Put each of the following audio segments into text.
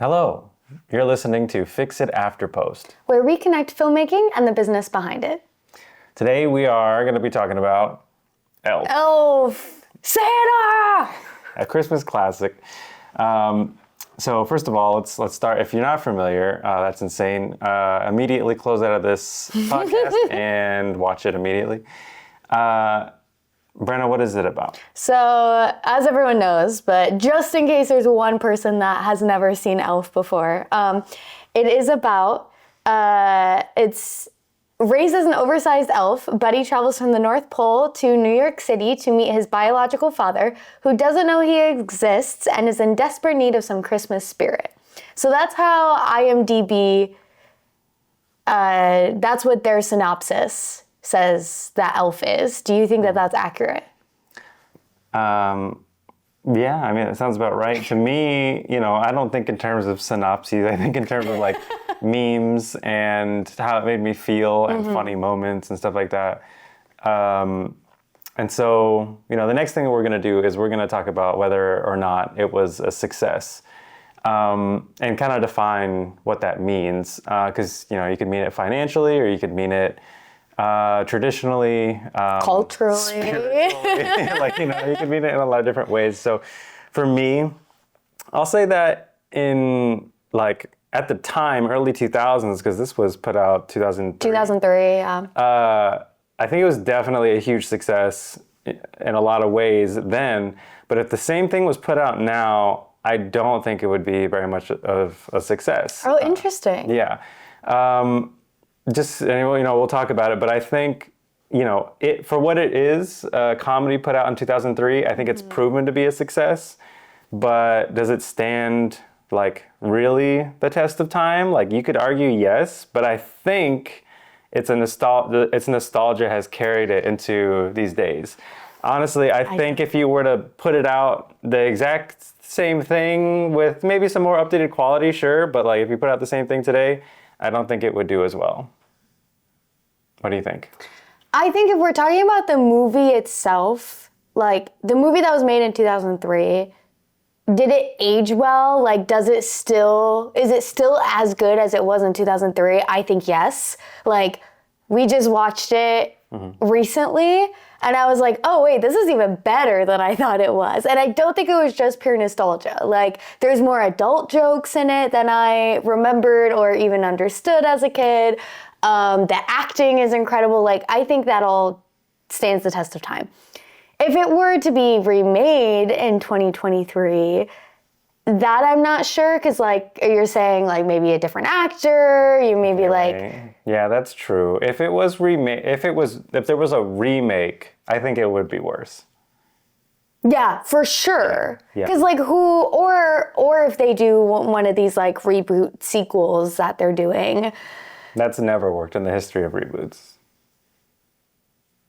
Hello, you're listening to Fix It After Post, where we connect filmmaking and the business behind it. Today we are going to be talking about Elf. Elf! Santa! A Christmas classic. So first of all, let's start. If you're not familiar, that's insane. Immediately close out of this podcast and watch it immediately. Brenna, what is it about? So, as everyone knows, but just in case there's one person that has never seen Elf before, it is about, it's raised as an oversized elf. Buddy travels from the North Pole to New York City to meet his biological father, who doesn't know he exists and is in desperate need of some Christmas spirit. So that's how IMDb, that's what their synopsis says that Elf is. Do you think that that's accurate? Yeah, I mean, it sounds about right. To me, I don't think in terms of synopses. I think in terms of like memes and how it made me feel and funny moments and stuff like that. And so, the next thing we're going to do is we're going to talk about whether or not it was a success. And kind of define what that means. Because, you could mean it financially or you could mean it traditionally, culturally, spiritually. You can mean it in a lot of different ways. So for me, I'll say that at the time, early 2000s, because this was put out 2003. 2003, yeah. I think it was definitely a huge success in a lot of ways then, but if the same thing was put out now, I don't think it would be very much of a success. Oh, interesting. Yeah. We'll talk about it, but I think, it for what it is, a comedy put out in 2003, I think it's proven to be a success, but does it stand, really the test of time? You could argue yes, but I think its nostalgia has carried it into these days. Honestly, I think if you were to put it out the exact same thing with maybe some more updated quality, sure, but if you put out the same thing today, I don't think it would do as well. What do you think? I think if we're talking about the movie itself, the movie that was made in 2003, did it age well? is it still as good as it was in 2003? I think yes. We just watched it recently, and I was like, oh wait, this is even better than I thought it was. And I don't think it was just pure nostalgia. There's more adult jokes in it than I remembered or even understood as a kid. The acting is incredible. I think that all stands the test of time. If it were to be remade in 2023, that I'm not sure, because you're saying maybe a different actor, you maybe Yeah, that's true. If there was a remake, I think it would be worse. Yeah, for sure. Yeah. Because or if they do one of these reboot sequels that they're doing. That's never worked in the history of reboots.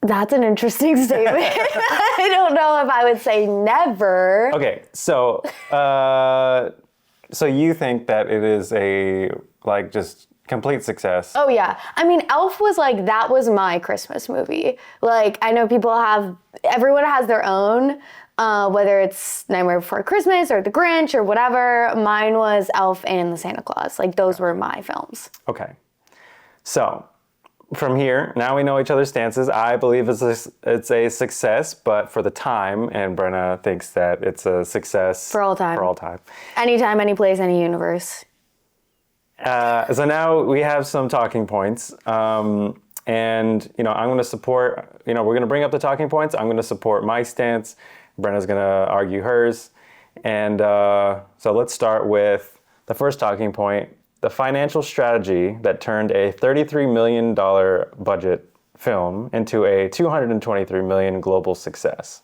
That's an interesting statement. I don't know if I would say never. Okay, so you think that it is a just complete success? Oh yeah, I mean, Elf was that was my Christmas movie. I know everyone has their own, whether it's Nightmare Before Christmas or The Grinch or whatever. Mine was Elf and the Santa Claus. Those were my films. Okay, so. From here, now we know each other's stances. I believe it's a success, but for the time, and Brenna thinks that it's a success for all time. For all time. Anytime, any place, any universe. So now we have some talking points, and I'm going to support. We're going to bring up the talking points. I'm going to support my stance. Brenna's going to argue hers, and so let's start with the first talking point. The financial strategy that turned a $33 million budget film into a $223 million global success.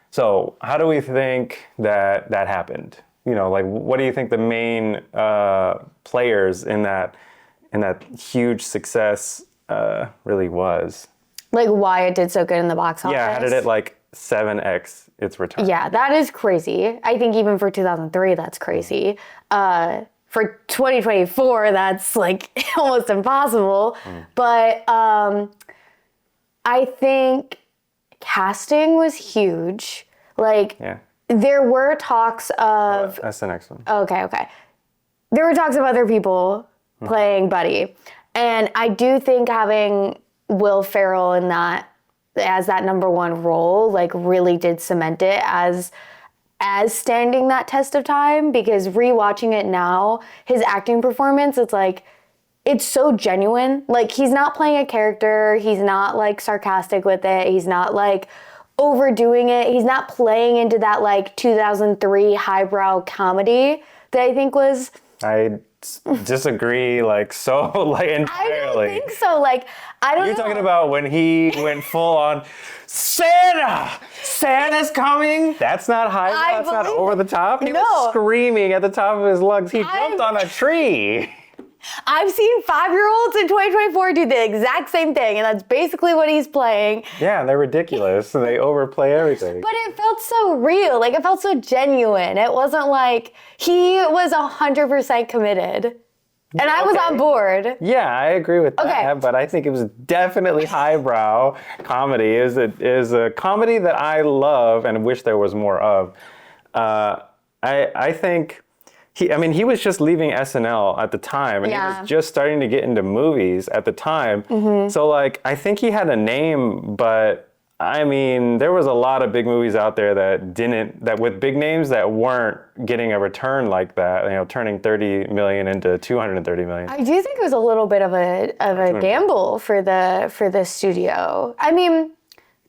So how do we think that happened? What do you think the main players in that huge success really was? Why it did so good in the box office? Yeah, how did it 7x its return? Yeah, that is crazy. I think even for 2003, that's crazy. For 2024, that's almost impossible. But I think casting was huge. there were talks of... That's the next one. Okay. There were talks of other people playing Buddy. And I do think having Will Ferrell in that, as that number one role, like really did cement it as standing that test of time, because rewatching it now, his acting performance, it's like, it's so genuine. Like, he's not playing a character. He's not like sarcastic with it. He's not like overdoing it. He's not playing into that like 2003 highbrow comedy that I think was... I disagree, like, so, like, entirely. I don't think so. Like, I don't know. You're talking about when he went full on, Santa's coming? That's not high, that's not over the top. He was screaming at the top of his lungs. He jumped on a tree. I've seen 5-year-olds in 2024 do the exact same thing, and that's basically what he's playing. Yeah, they're ridiculous, and they overplay everything. But it felt so real. Like, it felt so genuine. It wasn't like he was 100% committed. And I was on board. Yeah, I agree with that. Okay. But I think it was definitely highbrow comedy. It is a comedy that I love and wish there was more of. I think... He was just leaving SNL at the time, and he was just starting to get into movies at the time. So, like, I think he had a name, but I mean, there was a lot of big movies out there that with big names that weren't getting a return like that. You know, turning 30 million into 230 million. I do think it was a little bit of a gamble for the studio. I mean,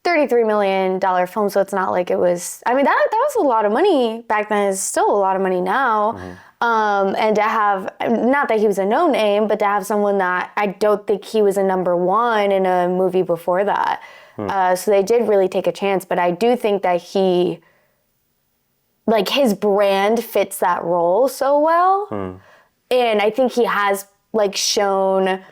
$33 million film, so it's not like it was... I mean, that was a lot of money back then. It's still a lot of money now. And to have... Not that he was a no-name, but to have someone that... I don't think he was a number one in a movie before that. So they did really take a chance, but I do think that he... Like, his brand fits that role so well. And I think he has, like, shown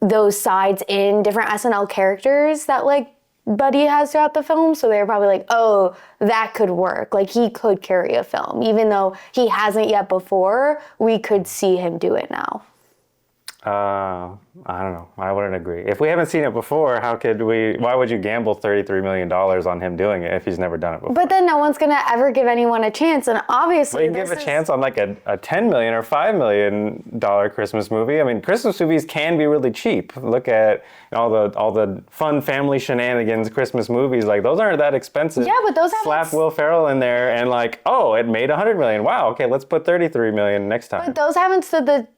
those sides in different SNL characters that, like, Buddy has throughout the film, so they were probably like, oh, that could work. Like, he could carry a film. Even though he hasn't yet before, we could see him do it now. I don't know. I wouldn't agree. If we haven't seen it before, why would you gamble $33 million on him doing it if he's never done it before? But then no one's going to ever give anyone a chance, and obviously... Well, you can give a chance on like a $10 million or $5 million Christmas movie. I mean, Christmas movies can be really cheap. Look at all the fun family shenanigans Christmas movies. Like, those aren't that expensive. Yeah, but those Slap Will Ferrell in there and like, oh, it made $100 million. Wow, okay, let's put $33 million next time. But those haven't stood the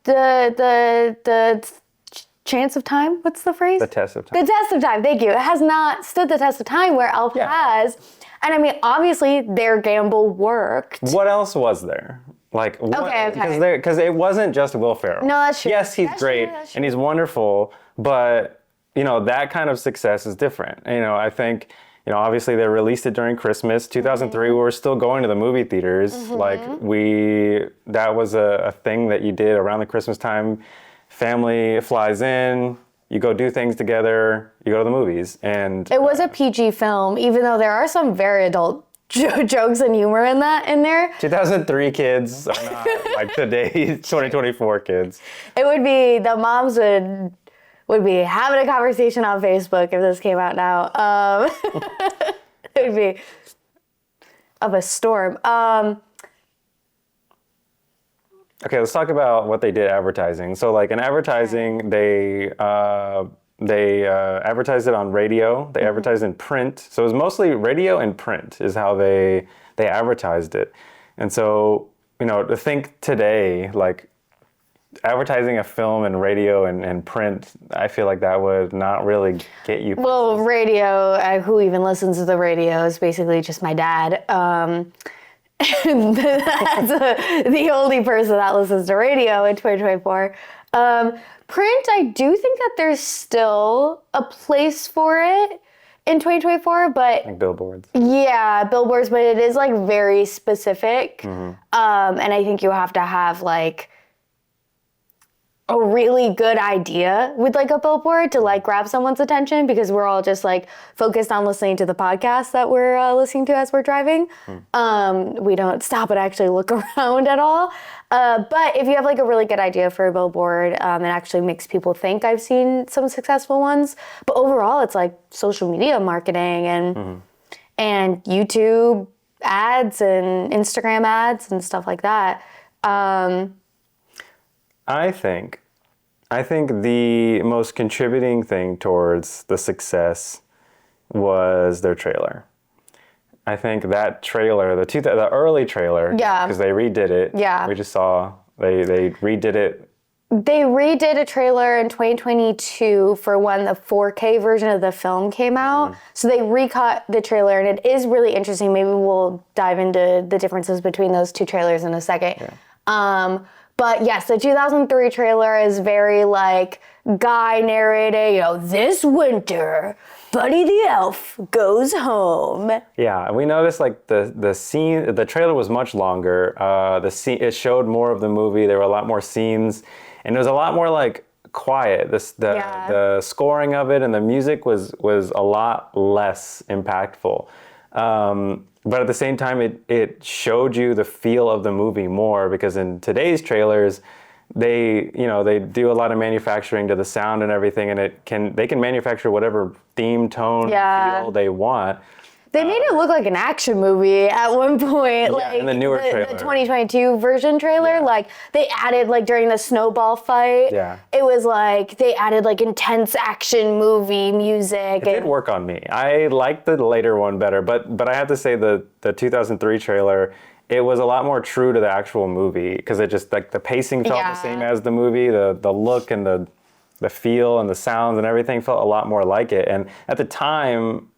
chance of time? What's the phrase? The test of time. The test of time, thank you. It has not stood the test of time where Elf has. And I mean, obviously, their gamble worked. What else was there? Like, okay. Because it wasn't just Will Ferrell. No, that's true. Yes, he's great and he's wonderful, but, you know, that kind of success is different. You know, I think, you know, obviously they released it during Christmas. 2003, we were still going to the movie theaters. Like, that was a thing that you did around the Christmas time. Family flies in, you go do things together, you go to the movies. And it was a PG film, even though there are some very adult jokes and humor in there. 2003 kids are not like today's 2024 kids. It would be, the moms would be having a conversation on Facebook if this came out now. It would be of a storm. Okay, let's talk about what they did advertising. So, like, in advertising, they advertised it on radio. They advertised in print. So it was mostly radio and print is how they advertised it. And so, you know, to think today, like, advertising a film in radio and print, I feel like that would not really get you. Well, radio, who even listens to the radio is basically just my dad. That's the only person that listens to radio in 2024. Print, I do think that there's still a place for it in 2024, but... Like billboards. Yeah, billboards, but it is, like, very specific. And I think you have to have, like, a really good idea with, like, a billboard to, like, grab someone's attention, because we're all just, like, focused on listening to the podcast that we're listening to as we're driving. We don't stop and actually look around at all. But if you have, like, a really good idea for a billboard, it actually makes people think. I've seen some successful ones. But overall, it's, like, social media marketing and YouTube ads and Instagram ads and stuff like that. I think the most contributing thing towards the success was their trailer. I think that trailer, the early trailer, Yeah. because they redid it. Yeah. We just saw they redid it. They redid a trailer in 2022 for when the 4K version of the film came out. So they recut the trailer, and it is really interesting. Maybe we'll dive into the differences between those two trailers in a second. Yeah. But yes, the 2003 trailer is very like guy narrating, this winter, Buddy the Elf goes home. Yeah, and we noticed like the scene, the trailer was much longer. It showed more of the movie. There were a lot more scenes, and it was a lot more like quiet. The scoring of it and the music was a lot less impactful. But at the same time, it showed you the feel of the movie more, because in today's trailers, they do a lot of manufacturing to the sound and everything, and they can manufacture whatever theme, tone, feel they want. They made it look like an action movie at one point. In the newer trailer. The 2022 version trailer, like they added like during the snowball fight. Yeah. It was like they added like intense action movie music. It did work on me. I liked the later one better, but I have to say the 2003 trailer, it was a lot more true to the actual movie, because it just like the pacing felt the same as the movie, the look and the feel and the sounds and everything felt a lot more like it. And at the time,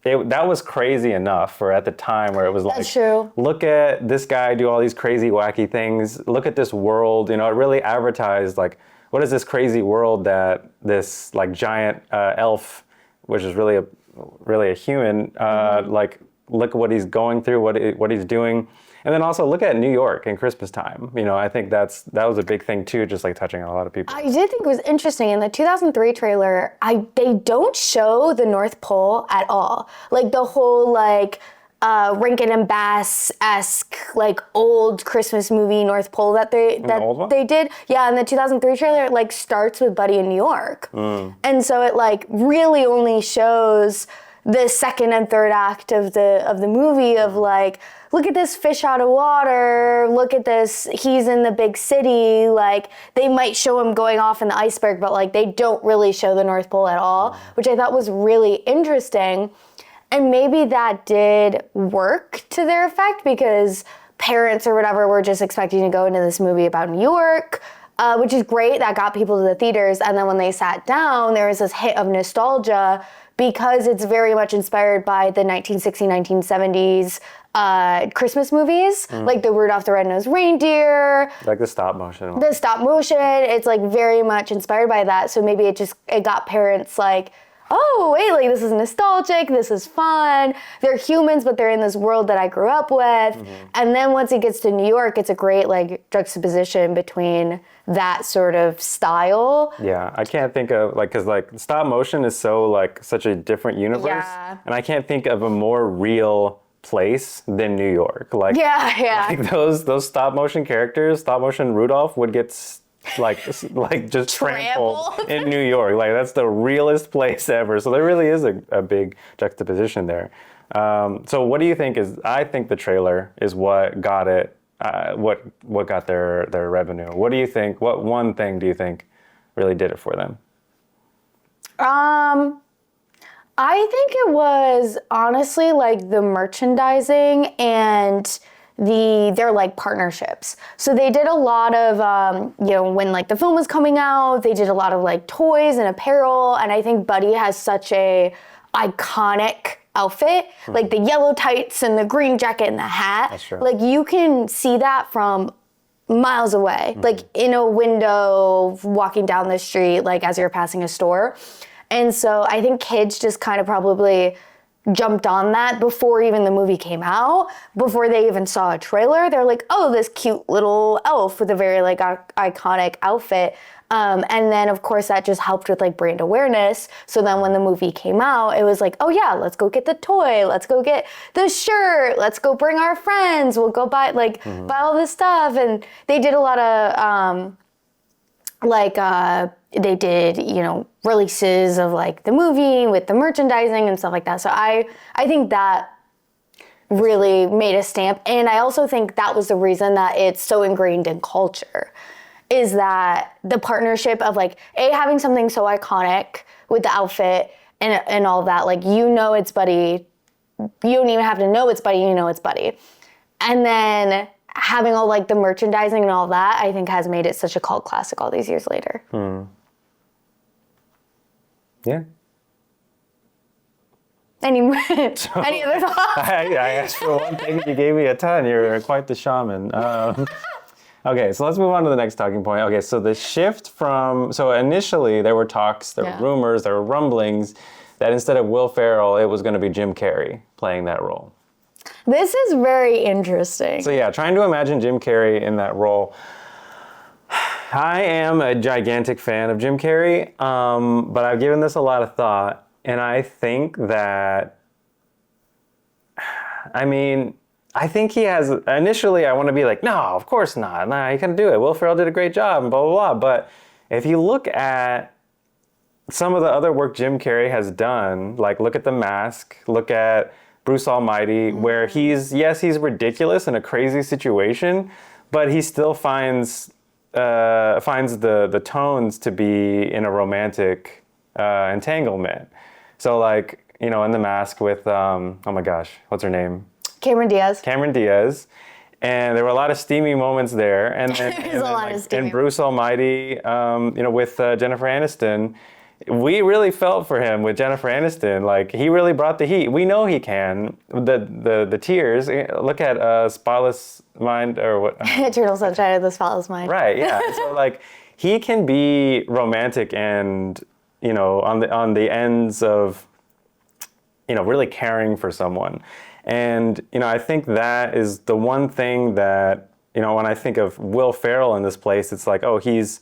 that was crazy enough for at the time, where it was like, That's true. Look at this guy do all these crazy, wacky things. Look at this world. It really advertised like, what is this crazy world that this like giant elf, which is really a human, like look at what he's going through, what he's doing. And then also look at New York in Christmas time. I think that was a big thing too, just like touching on a lot of people. I did think it was interesting in the 2003 trailer. They don't show the North Pole at all. Like the whole like Rankin and Bass-esque like old Christmas movie North Pole that they did. Yeah, in the 2003 trailer, it like starts with Buddy in New York, and so it like really only shows the second and third act of the movie of like, look at this fish out of water, look at this, he's in the big city. Like they might show him going off in the iceberg, but like they don't really show the North Pole at all, which I thought was really interesting. And maybe that did work to their effect, because parents or whatever were just expecting to go into this movie about New York, which is great. That got people to the theaters. And then when they sat down, there was this hit of nostalgia, because it's very much inspired by the 1960s, 1970s Christmas movies, like the Rudolph the Red-Nosed Reindeer. Like the stop motion. The stop motion, it's like very much inspired by that. So maybe it got parents like, oh, wait, like this is nostalgic, this is fun. They're humans, but they're in this world that I grew up with. And then once it gets to New York, it's a great like juxtaposition between that sort of style. Yeah, I can't think of because stop motion is so like such a different universe, and I can't think of a more real place than New York. Like like those stop motion characters, stop motion Rudolph would get just trampled in New York. Like that's the realest place ever. So there really is a big juxtaposition there. So what do you think I think the trailer is what got it. What got their revenue? What do you think? What one thing do you think really did it for them? I think it was honestly like the merchandising and their like partnerships. So they did a lot of when like the film was coming out, they did a lot of like toys and apparel, and I think Buddy has such a iconic outfit, like the yellow tights and the green jacket and the hat. That's true. Like you can see that from miles away, like in a window walking down the street, like as you're passing a store. And so I think kids just kind of probably jumped on that before even the movie came out, before they even saw a trailer. They're like, oh, this cute little elf with a very like iconic outfit. And then of course that just helped with like brand awareness. So then when the movie came out, it was like, oh yeah, let's go get the toy. Let's go get the shirt. Let's go bring our friends. We'll go buy buy all this stuff. And they did a lot of they did, releases of like the movie with the merchandising and stuff like that. So I think that really made a stamp. And I also think that was the reason that it's so ingrained in culture, is that the partnership of like, having something so iconic with the outfit and all that, like, you know it's Buddy. You don't even have to know it's Buddy, you know it's Buddy. And then having all like the merchandising and all that, I think has made it such a cult classic all these years later. Yeah. Any other thoughts? I asked for one thing, you gave me a ton. You're quite the shaman. Okay, so let's move on to the next talking point. Okay, so the shift so initially there were talks, there were rumors, there were rumblings that instead of Will Ferrell, it was going to be Jim Carrey playing that role. This is very interesting. So yeah, trying to imagine Jim Carrey in that role. I am a gigantic fan of Jim Carrey, but I've given this a lot of thought, and I think that, I think he has, initially I want to be like, no, of course not. Nah, he couldn't do it. Will Ferrell did a great job and blah, blah, blah. But if you look at some of the other work Jim Carrey has done, like look at The Mask, look at Bruce Almighty, where he's ridiculous in a crazy situation, but he still finds the tones to be in a romantic entanglement. So like, in The Mask with, oh my gosh, what's her name? Cameron Diaz. And there were a lot of steamy moments there. And then, Bruce Almighty, with Jennifer Aniston, we really felt for him with Jennifer Aniston. Like, he really brought the heat. We know he can. The tears. Look at Spotless Mind, or what? Eternal Sunshine of the Spotless Mind. Right, yeah. So, like, he can be romantic and, on the ends of, really caring for someone. And, I think that is the one thing that, when I think of Will Ferrell in this place, it's like, oh, he's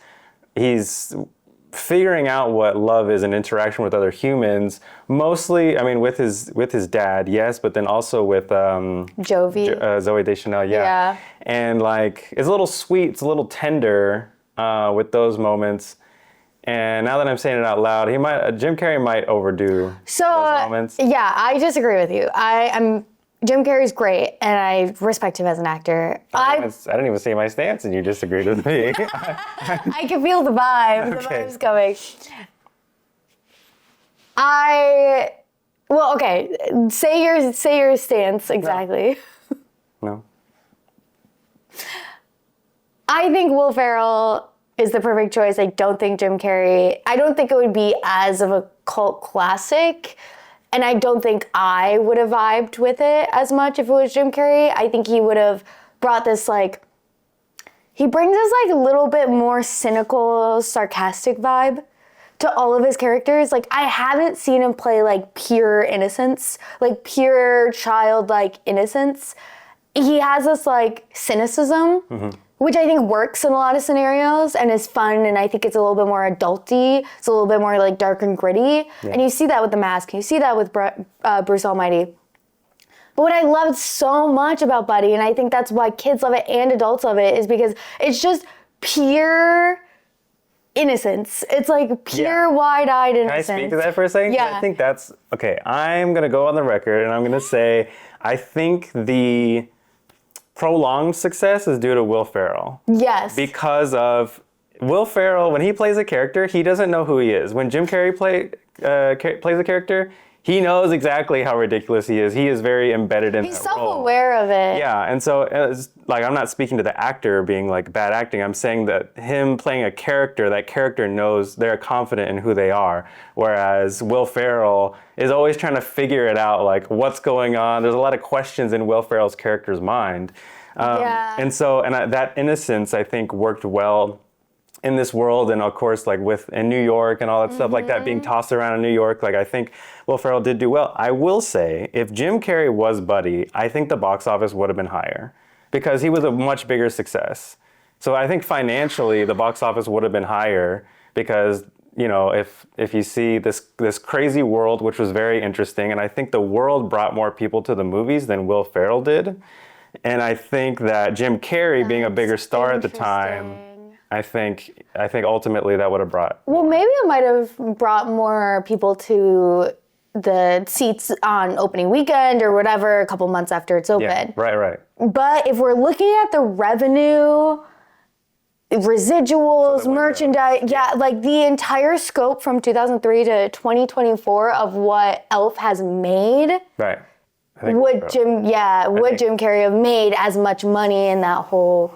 figuring out what love is and interaction with other humans, mostly, with his dad, yes, but then also with Jovi. Zoe Deschanel, yeah. And like, it's a little sweet, it's a little tender with those moments. And now that I'm saying it out loud, Jim Carrey might overdo those moments. Yeah, I disagree with you. Jim Carrey's great, and I respect him as an actor. I didn't even say my stance, and you disagreed with me. I can feel the vibe. Okay. The vibe's coming. Say your stance exactly. No. I think Will Ferrell is the perfect choice. I don't think Jim Carrey. I don't think it would be as of a cult classic. And I don't think I would have vibed with it as much if it was Jim Carrey. I think he would have brought this, like, he brings this, like, a little bit more cynical, sarcastic vibe to all of his characters. Like, I haven't seen him play, like, pure innocence, like, pure childlike innocence. He has this, like, cynicism, which I think works in a lot of scenarios and is fun, and I think it's a little bit more adulty. It's a little bit more like dark and gritty. Yeah. And you see that with The Mask, and you see that with Bruce Almighty. But what I loved so much about Buddy, and I think that's why kids love it and adults love it, is because it's just pure innocence. It's like pure wide-eyed innocence. Can I speak to that for a second? Yeah. I think that's, okay, I'm going to go on the record, and I'm going to say, I think the prolonged success is due to Will Ferrell. Yes. Because of Will Ferrell, when he plays a character, he doesn't know who he is. When Jim Carrey plays a character, he knows exactly how ridiculous he is. He is very embedded in that role. He's self-aware of it. Yeah, and so, like, I'm not speaking to the actor being, like, bad acting. I'm saying that him playing a character, that character knows, they're confident in who they are. Whereas Will Ferrell is always trying to figure it out, like, what's going on. There's a lot of questions in Will Ferrell's character's mind. And so, that innocence, I think, worked well in this world, and of course, like in New York and all that stuff like that, being tossed around in New York, like, I think Will Ferrell did do well. I will say, if Jim Carrey was Buddy, I think the box office would have been higher because he was a much bigger success. So I think financially, the box office would have been higher because, if you see this crazy world, which was very interesting, and I think the world brought more people to the movies than Will Ferrell did. And I think that Jim Carrey, being a bigger star at the time, I think ultimately that would have brought. Well, maybe it might have brought more people to the seats on opening weekend or whatever, a couple months after it's open. Yeah, right. But if we're looking at the revenue, residuals, merchandise, like the entire scope from 2003 to 2024 of what Elf has made. Right. Would Jim Carrey have made as much money in that whole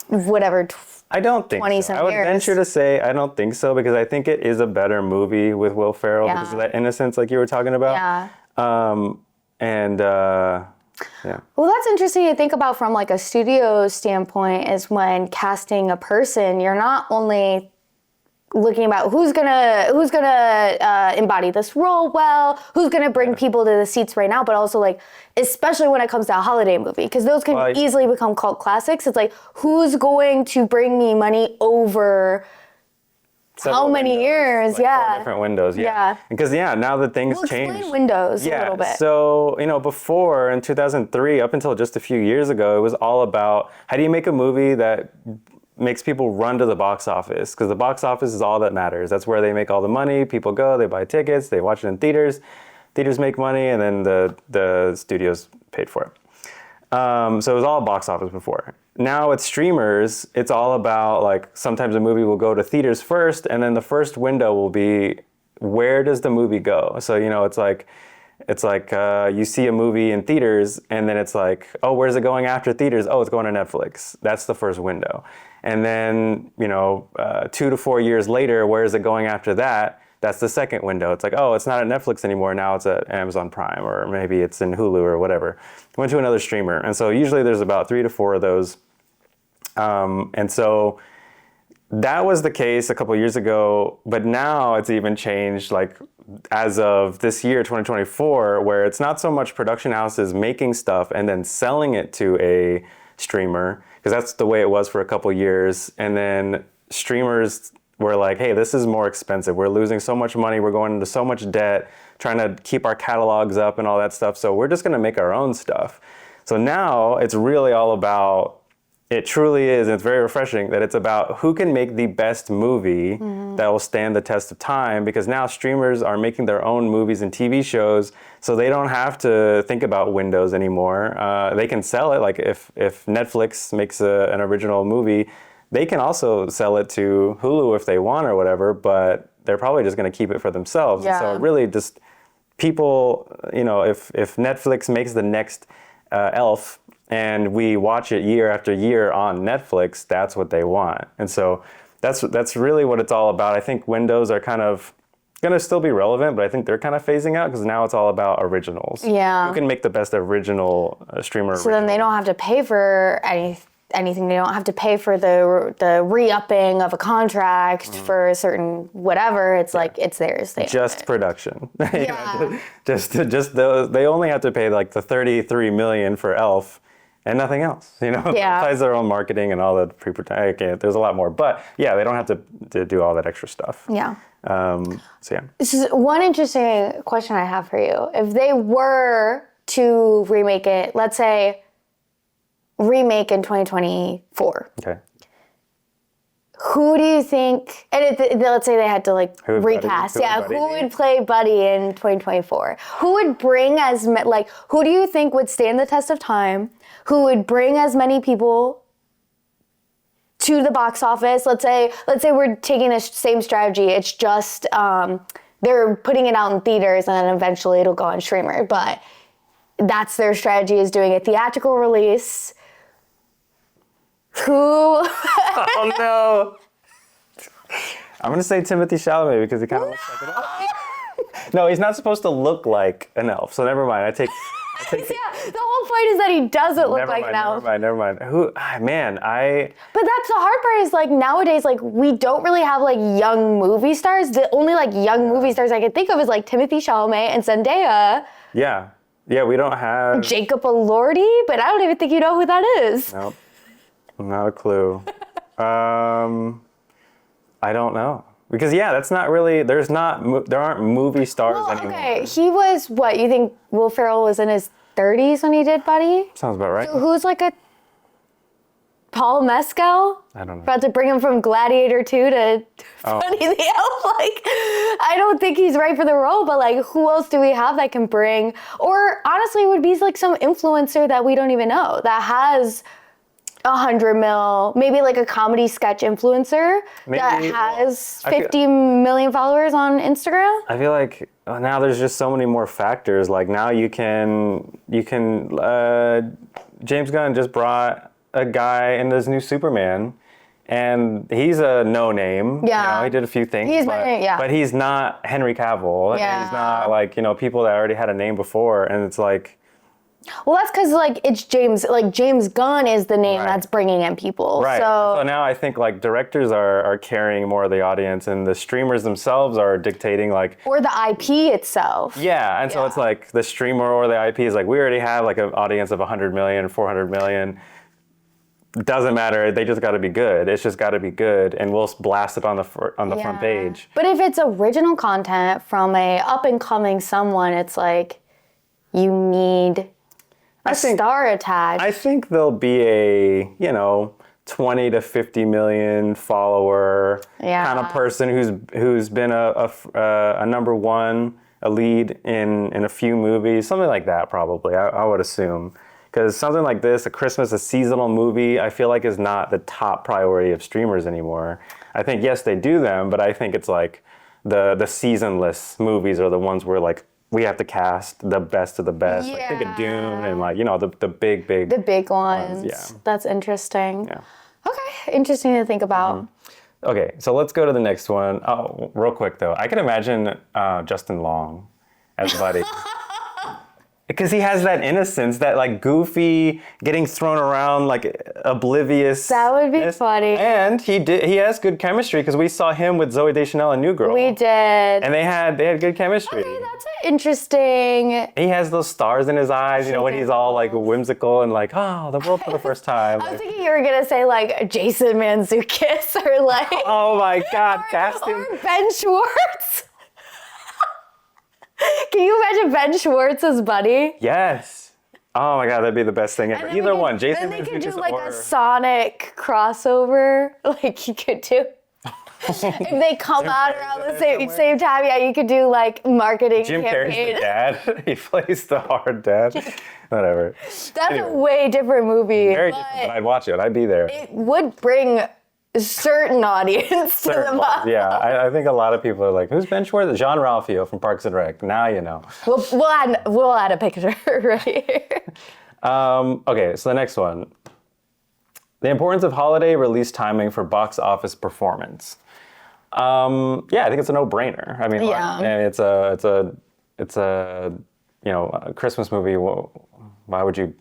whatever? I don't think so. I would venture to say I don't think so, because I think it is a better movie with Will Ferrell because of that innocence, like you were talking about. Yeah. Yeah. Well, that's interesting to think about from like a studio standpoint. Is when casting a person, you're not only looking about who's gonna embody this role well, who's gonna bring people to the seats right now, but also like, especially when it comes to a holiday movie, because those can easily become cult classics. It's like, who's going to bring me money over how many years? Like 4 different windows. Yeah. Because now that things change. Explain windows a little bit. So, before in 2003, up until just a few years ago, it was all about how do you make a movie that makes people run to the box office, because the box office is all that matters. That's where they make all the money. People go, they buy tickets, they watch it in theaters. Theaters make money, and then the studios paid for it. So it was all box office before. Now with streamers, it's all about like sometimes a movie will go to theaters first, and then the first window will be where does the movie go? So it's like you see a movie in theaters, and then it's like, oh, where's it going after theaters? Oh, it's going to Netflix. That's the first window. And then 2 to 4 years later, where is it going after that? That's the second window. It's like, oh, it's not at Netflix anymore. Now it's at Amazon Prime, or maybe it's in Hulu or whatever. Went to another streamer. And so usually there's about 3 to 4 of those. And so that was the case a couple of years ago, but now it's even changed, like as of this year, 2024, where it's not so much production houses making stuff and then selling it to a streamer, because that's the way it was for a couple of years. And then streamers were like, hey, this is more expensive. We're losing so much money. We're going into so much debt, trying to keep our catalogs up and all that stuff. So we're just going to make our own stuff. So now it's really all about, it truly is, and it's very refreshing that it's about who can make the best movie that will stand the test of time, because now streamers are making their own movies and TV shows, so they don't have to think about windows anymore. They can sell it, like if Netflix makes an original movie, they can also sell it to Hulu if they want or whatever, but they're probably just going to keep it for themselves. Yeah. So really just people, if Netflix makes the next Elf, and we watch it year after year on Netflix, that's what they want. And so that's really what it's all about. I think windows are kind of going to still be relevant, but I think they're kind of phasing out, because now it's all about originals. Yeah. You can make the best original streamer. So then they don't have to pay for anything. They don't have to pay for the re-upping of a contract for a certain whatever. It's like, it's theirs. They just production. just those. They only have to pay like the $33 million for Elf, and nothing else, besides their own marketing and all the pre-production. There's a lot more, but yeah, they don't have to do all that extra stuff. Yeah. So yeah. This is one interesting question I have for you. If they were to remake it, let's say remake in 2024. Okay. Who do you think, and let's say they had to like recast. Who would play Buddy in 2024? Who would bring who do you think would stand the test of time? Who would bring as many people to the box office? Let's say we're taking the same strategy. It's just they're putting it out in theaters, and then eventually it'll go on streamer. But that's their strategy, is doing a theatrical release. Who? Oh no! I'm gonna say Timothée Chalamet, because he kind of looks like an elf. No, he's not supposed to look like an elf. So never mind. I take the whole point is that he doesn't look like an elf. Never mind. But that's the hard part, is like nowadays, like we don't really have like young movie stars. The only like young movie stars I can think of is like Timothée Chalamet and Zendaya. Yeah, we don't have Jacob Elordi, but I don't even think you know who that is. Nope, not a clue. I don't know. Because that's not really, there aren't movie stars anymore. Okay, he was, what, you think Will Ferrell was in his 30s when he did Buddy? Sounds about right. So who's like a Paul Mescal? I don't know. About to bring him from Gladiator 2 to Funny the Elf. Like, I don't think he's right for the role, but like, who else do we have that can bring? Or honestly, it would be like some influencer that we don't even know that has 100 mil, maybe like a comedy sketch influencer that has 50 million followers on Instagram. I feel like now there's just so many more factors. Like now you can James Gunn just brought a guy in this new Superman, and he's a no name. Yeah. You know, he did a few things, but he's not Henry Cavill. Yeah. He's not like, people that already had a name before, and it's like, well, that's because like it's James Gunn is the name that's bringing in people. Right. So now I think like directors are carrying more of the audience, and the streamers themselves are dictating like. Or the IP itself. Yeah, and so it's like the streamer or the IP is like, we already have like an audience of 100 million, 400 million. Doesn't matter. They just got to be good. It's just got to be good, and we'll blast it on the front page. But if it's original content from a up and coming someone, it's like you need a star attached. I think there'll be a 20 to 50 million follower kind of person who's been a number one, a lead in a few movies, something like that. Probably, I would assume. Because something like this, a seasonal movie, I feel like is not the top priority of streamers anymore. I think, yes, they do them, but I think it's like the seasonless movies are the ones where like we have to cast the best of the best. Yeah. Like think of Dune and like, the big. The big ones. Yeah. That's interesting. Yeah. Okay, interesting to think about. Okay, so let's go to the next one. Oh, real quick though. I can imagine Justin Long as Buddy. Because he has that innocence, that like goofy, getting thrown around, like oblivious. That would be funny. And he has good chemistry because we saw him with Zooey Deschanel in New Girl. We did. And they had good chemistry. Okay, that's interesting. He has those stars in his eyes, when he's all like whimsical and like, oh, the world for the first time. I was thinking you were gonna say like Jason Mantzoukas or like. Oh my God, cast him. Or Ben Schwartz. Can you imagine Ben Schwartz as Buddy? Yes. Oh my God, that'd be the best thing ever. Either one, Jason Then they could do Mantzoukas like or a Sonic crossover, like you could do. If they come out around the same time, you could do like marketing Jim campaign. Carrey's the dad. He plays the hard dad. Whatever. That's a way different movie. Very different, but I'd watch it. I'd be there. It would bring a certain audience to the movie. Yeah, I think a lot of people are like, who's Ben Schwartz? Jean-Ralphio from Parks and Rec. Now you know. We'll add a picture right here. Okay, so the next one. The importance of holiday release timing for box office performance. I think it's a no-brainer. I mean, and it's a a Christmas movie. Why would you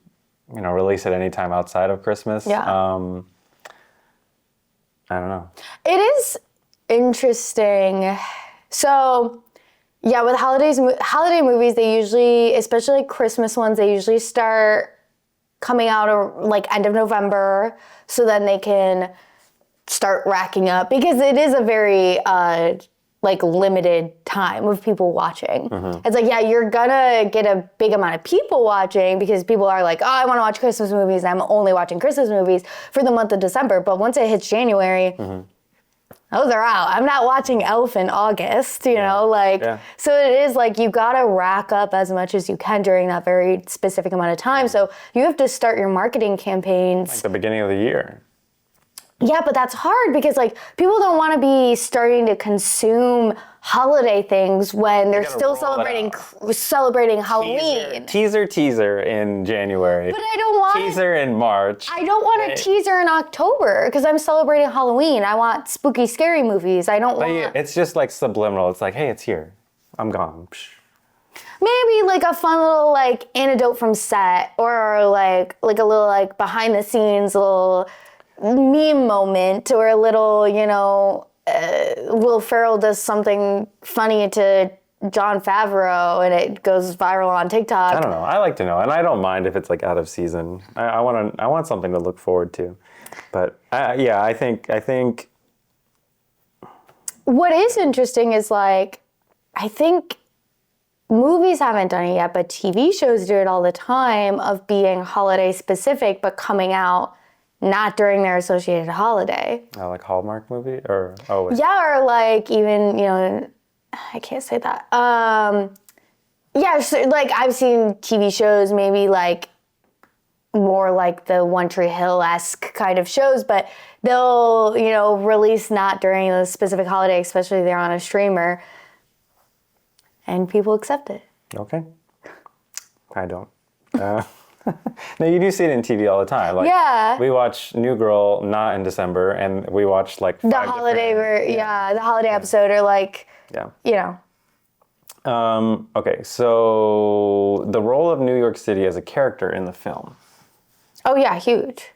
release it anytime outside of Christmas? Yeah. I don't know. It is interesting. So, with holiday movies, they usually, especially like Christmas ones, they usually start coming out like end of November, so then they can start racking up, because it is a very like limited time of people watching. Mm-hmm. It's like, you're gonna get a big amount of people watching because people are like, oh, I want to watch Christmas movies. I'm only watching Christmas movies for the month of December. But once it hits January, those are out. I'm not watching Elf in August, So it is like you gotta rack up as much as you can during that very specific amount of time. So you have to start your marketing campaigns. Like the beginning of the year. Yeah, but that's hard because like people don't want to be starting to consume holiday things when they're still celebrating Halloween. Teaser in January. But I don't want teaser in March. I don't want a teaser in October because I'm celebrating Halloween. I want spooky, scary movies. I don't want. It's just like subliminal. It's like, hey, it's here. I'm gone. Maybe like a fun little like anecdote from set, or like a little like behind the scenes little meme moment, or a little, Will Ferrell does something funny to Jon Favreau and it goes viral on TikTok. I don't know. I like to know, and I don't mind if it's like out of season. I want something to look forward to. But I think. What is interesting is like, I think movies haven't done it yet, but TV shows do it all the time of being holiday specific, but coming out not during their associated holiday. Like Hallmark movie or wait. Yeah, or like even, I can't say that. Yeah, so like I've seen TV shows maybe like more like the One Tree Hill-esque kind of shows, but they'll, release not during a specific holiday, especially if they're on a streamer, and people accept it. Okay. I don't. No, you do see it in TV all the time. Like, Yeah. We watch New Girl not in December, and we watch like The holiday, the holiday episode, or like, yeah. Okay, so the role of New York City as a character in the film. Oh yeah, huge.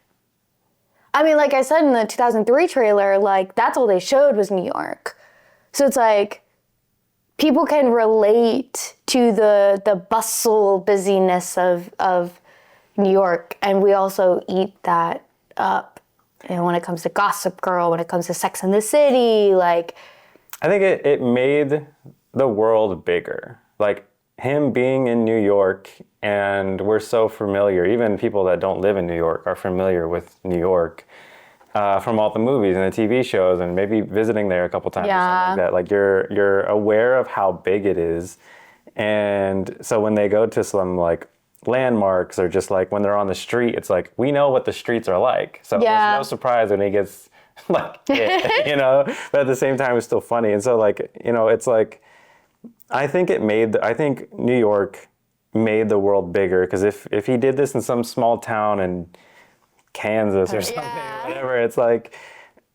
I mean, like I said in the 2003 trailer, like that's all they showed was New York. So it's like people can relate to the bustle, busyness of New York, and we also eat that up. And when it comes to Gossip Girl, when it comes to Sex and the City, like I think it made the world bigger. Like him being in New York, and we're so familiar, even people that don't live in New York are familiar with New York from all the movies and the TV shows, and maybe visiting there a couple times or something like that. Like you're aware of how big it is. And so when they go to some like landmarks, or just like when they're on the street, it's like we know what the streets are like. So there's no surprise when he gets like hit, but at the same time it's still funny. And so like, it's like I think New York made the world bigger, because if he did this in some small town in Kansas or something, or whatever, it's like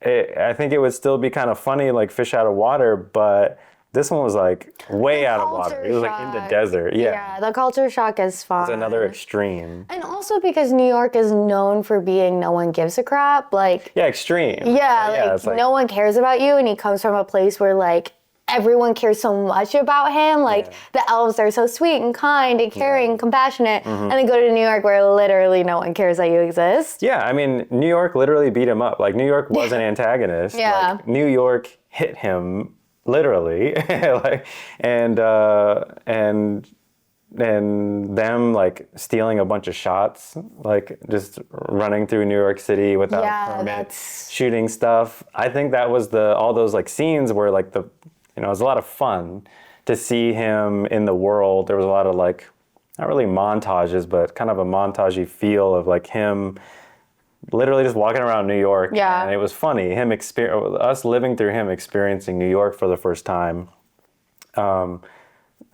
I think it would still be kind of funny, like fish out of water, but this one was like way out of water. It was like in the desert. Yeah, the culture shock is fun. It's another extreme. And also because New York is known for being no one gives a crap. Like extreme. Yeah, like no one cares about you, and he comes from a place where like everyone cares so much about him. Like the elves are so sweet and kind and caring and compassionate, and then go to New York where literally no one cares that you exist. Yeah, I mean, New York literally beat him up. Like New York was an antagonist. Yeah. Like, New York hit him literally, like, and them like stealing a bunch of shots, like just running through New York City without a permit, shooting stuff. I think that was all those like scenes where like it was a lot of fun to see him in the world. There was a lot of like, not really montages, but kind of a montagey feel of like him literally just walking around New York. Yeah. And it was funny, us living through him experiencing New York for the first time. That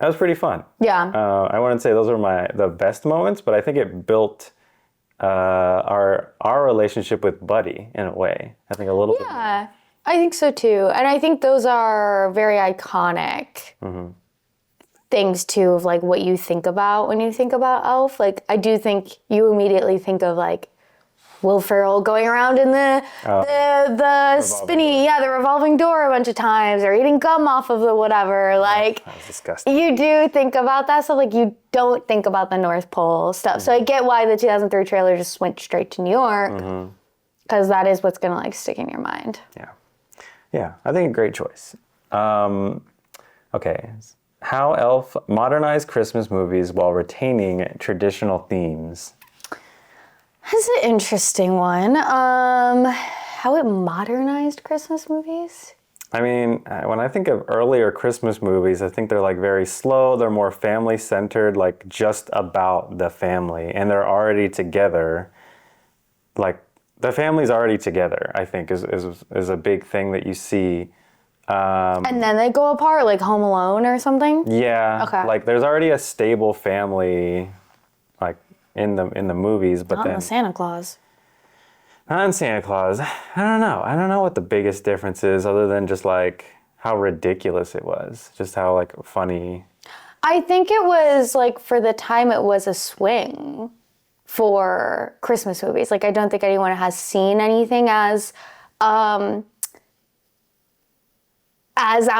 was pretty fun. Yeah. I wouldn't say those were the best moments, but I think it built our relationship with Buddy in a way. I think a little bit. Yeah, I think so too. And I think those are very iconic things too, of like what you think about when you think about Elf. Like I do think you immediately think of like Will Ferrell going around in the spinny, the revolving door a bunch of times, or eating gum off of the whatever. Like, that was disgusting. You do think about that stuff. Like, you don't think about the North Pole stuff. So I get why the 2003 trailer just went straight to New York, because that is what's gonna like stick in your mind. Yeah, I think a great choice. Okay, how Elf modernized Christmas movies while retaining traditional themes. That's an interesting one. How it modernized Christmas movies? I mean, when I think of earlier Christmas movies, I think they're like very slow. They're more family-centered, like just about the family. And they're already together. Like, the family's already together, I think, is a big thing that you see. And then they go apart, like Home Alone or something? Yeah. Okay. Like, there's already a stable family, like, in the movies, but Not in the Santa Claus. Not in Santa Claus. I don't know. I don't know what the biggest difference is, other than just like how ridiculous it was. Just how like funny. I think it was like, for the time, it was a swing for Christmas movies. Like, I don't think anyone has seen anything as out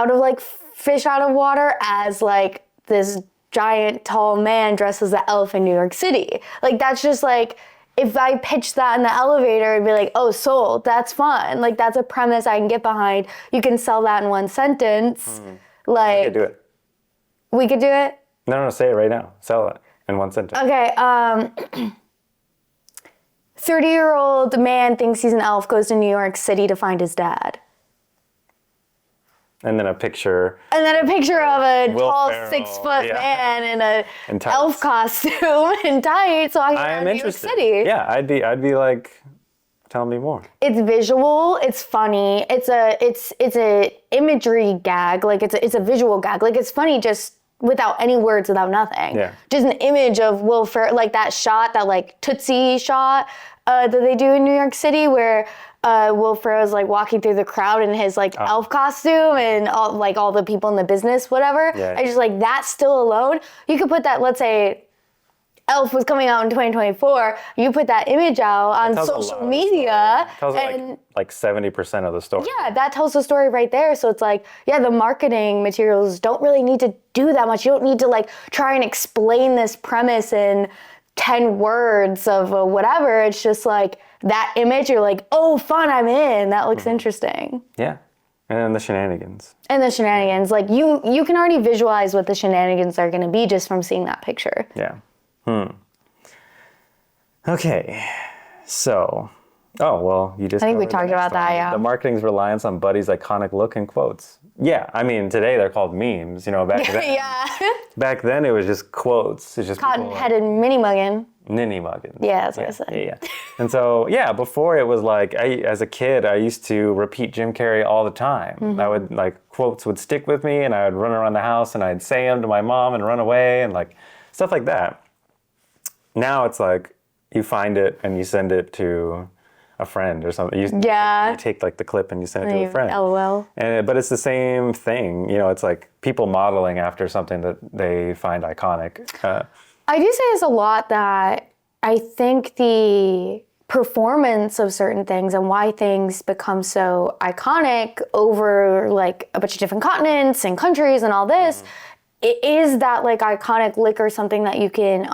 of like fish out of water as like this giant tall man dressed as the elf in New York City. Like, that's just like, if I pitched that in the elevator, it'd be like, oh, sold, that's fun. Like, that's a premise I can get behind. You can sell that in one sentence. Like, I could do it. We could do it? No, say it right now. Sell it in one sentence. Okay, 30-year-old man thinks he's an elf, goes to New York City to find his dad. And then a picture. And then a picture of a Will tall Ferrell, 6-foot man in In a tights. elf costume and tights walking I around am New York interested. City. Yeah, I'd be like, tell me more. It's visual. It's funny. It's a imagery gag. Like it's a visual gag. Like it's funny just without any words, without nothing. Yeah. Just an image of Will Ferrell, like that shot, that like Tootsie shot that they do in New York City, where Will Ferrell's like walking through the crowd in his like elf costume, and all the people in the business, whatever. Yeah. I just like that still alone. You could put that. Let's say Elf was coming out in 2024, you put that image out on Tells a lot social of the media, story. Tells and like 70% of the story. yeah, that tells the story right there. So it's like, yeah, the marketing materials don't really need to do that much. You don't need to like try and explain this premise in 10 words of whatever. It's just like that image, you're like, oh, fun, I'm in. That looks interesting. Yeah. And then the shenanigans. And the shenanigans, like you can already visualize what the shenanigans are going to be just from seeing that picture. Yeah. Okay. So, you just I think we covered the talked next about that, one. yeah. The marketing's reliance on Buddy's iconic look and quotes. Yeah, I mean, today they're called memes, back then. Yeah. Back then it was just quotes. It's just Cotton-headed mini muggin. ninny muggins. Yeah, that's what I said. Yeah. And so, before it was like, as a kid, I used to repeat Jim Carrey all the time. Mm-hmm. I would, quotes would stick with me, and I would run around the house, and I'd say them to my mom and run away, and, stuff like that. Now it's like, you find it, and you send it to a friend or something. You take, the clip, and you send it to a friend. LOL. But it's the same thing. It's like people modeling after something that they find iconic. I do say this a lot, that I think the performance of certain things and why things become so iconic over like a bunch of different continents and countries and all this, it is that like iconic lick or something that you can